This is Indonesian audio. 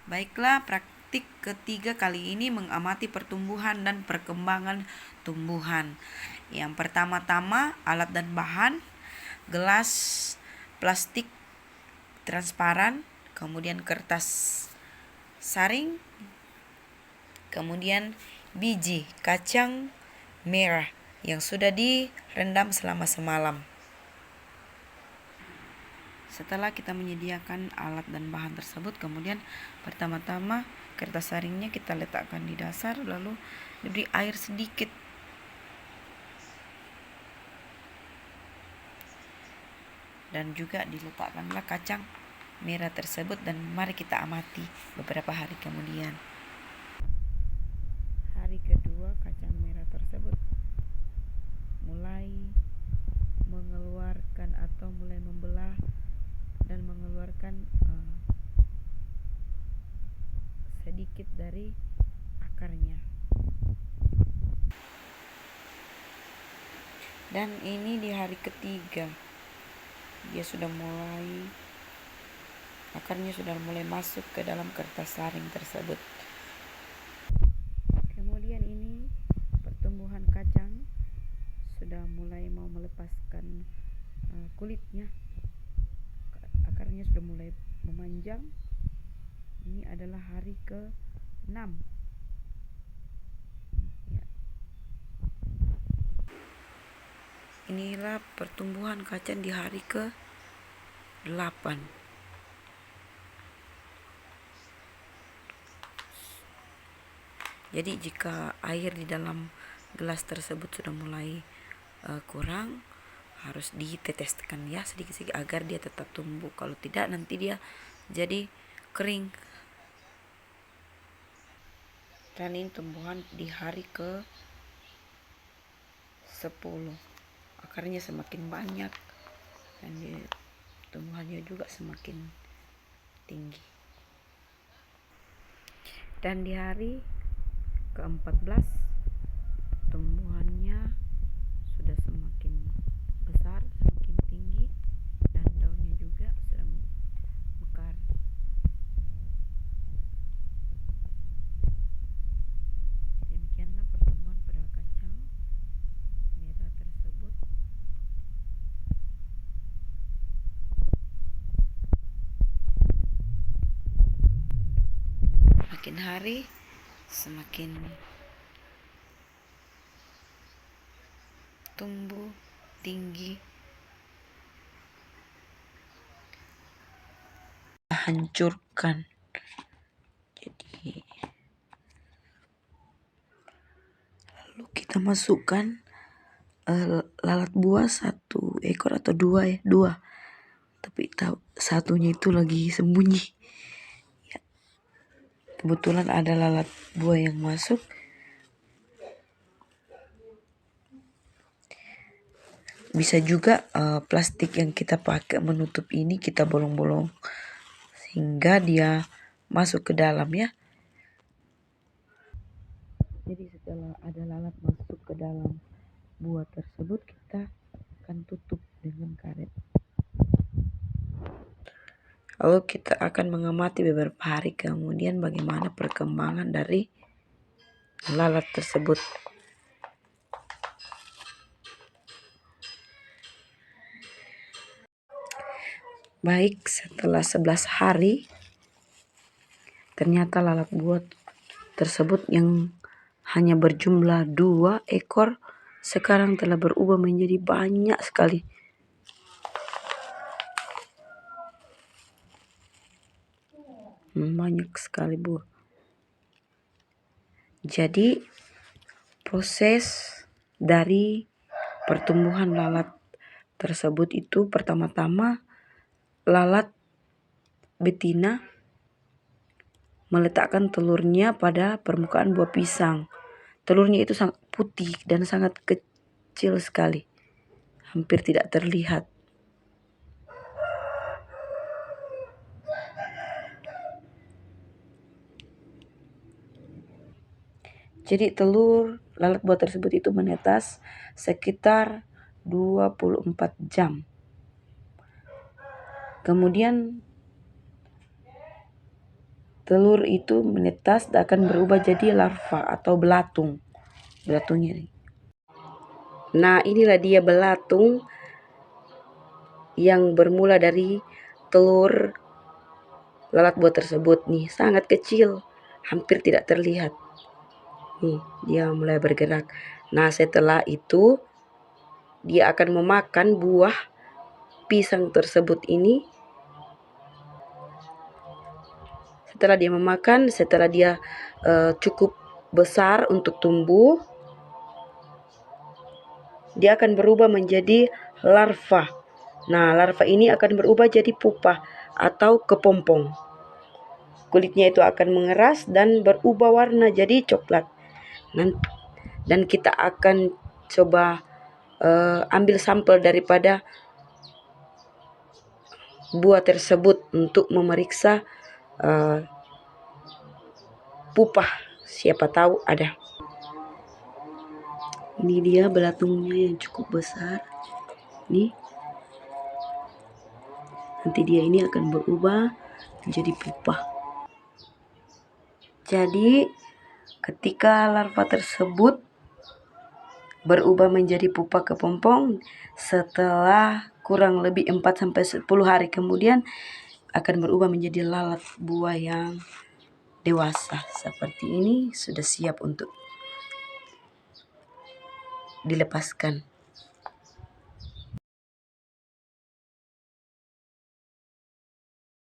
Baiklah, praktik ketiga kali ini mengamati pertumbuhan dan perkembangan tumbuhan. Yang pertama-tama, alat dan bahan, gelas plastik transparan, kemudian kertas saring, kemudian biji kacang merah yang sudah direndam selama semalam. Setelah kita menyediakan alat dan bahan tersebut, kemudian pertama-tama kertas saringnya kita letakkan di dasar, lalu diberi air sedikit. Dan juga diletakkanlah kacang merah tersebut, dan mari kita amati beberapa hari kemudian. Hari kedua, kacang merah tersebut mulai mengeluarkan atau mulai membelah dan mengeluarkan sedikit dari akarnya. Dan ini di hari ketiga, dia sudah mulai, akarnya sudah mulai masuk ke dalam kertas saring tersebut. Kemudian ini pertumbuhan kacang sudah mulai mau melepaskan kulitnya, akarnya sudah mulai memanjang. Ini adalah hari ke-6 ya. Inilah pertumbuhan kacang di hari ke-8. Jadi jika air di dalam gelas tersebut sudah mulai kurang, harus diteteskan ya sedikit-sedikit agar dia tetap tumbuh. Kalau tidak, nanti dia jadi kering. Dan ini tumbuhan di hari ke-10. Akarnya semakin banyak dan tumbuhannya juga semakin tinggi. Dan di hari ke-14 tumbuhannya sudah semakin besar, semakin tinggi, dan daunnya juga sudah mekar. Demikianlah pertumbuhan pada kacang merah tersebut. Makin hari semakin tumbuh tinggi, hancurkan. Jadi lalu kita masukkan lalat buah 1 ekor atau 2 ya, 2. Tapi satunya itu lagi sembunyi. Ya. Kebetulan ada lalat buah yang masuk. Bisa juga plastik yang kita pakai menutup ini kita bolong-bolong sehingga dia masuk ke dalam ya. Jadi setelah ada lalat masuk ke dalam buah tersebut, kita akan tutup dengan karet. Lalu kita akan mengamati beberapa hari kemudian bagaimana perkembangan dari lalat tersebut. Baik, setelah 11 hari, ternyata lalat buah tersebut yang hanya berjumlah 2 ekor sekarang telah berubah menjadi banyak sekali. Banyak sekali buah. Jadi proses dari pertumbuhan lalat tersebut itu pertama-tama lalat betina meletakkan telurnya pada permukaan buah pisang. Telurnya itu sangat putih dan sangat kecil sekali, hampir tidak terlihat. Jadi telur lalat buah tersebut itu menetas sekitar 24 jam. Kemudian telur itu menetas dan akan berubah jadi larva atau belatung. Belatungnya nih. Nah, inilah dia belatung yang bermula dari telur lalat buah tersebut nih, sangat kecil, hampir tidak terlihat. Nih, dia mulai bergerak. Nah, setelah itu dia akan memakan buah pisang tersebut ini. Setelah dia memakan, setelah dia cukup besar untuk tumbuh, dia akan berubah menjadi larva. Nah, larva ini akan berubah jadi pupa atau kepompong. Kulitnya itu akan mengeras dan berubah warna jadi coklat. Dan kita akan coba ambil sampel daripada buah tersebut untuk memeriksa pupa. Siapa tahu ada. Ini dia belatungnya yang cukup besar. Nih. Nanti dia ini akan berubah menjadi pupa. Jadi ketika larva tersebut berubah menjadi pupa kepompong, setelah kurang lebih 4-10 hari kemudian akan berubah menjadi lalat buah yang dewasa. Seperti ini sudah siap untuk dilepaskan.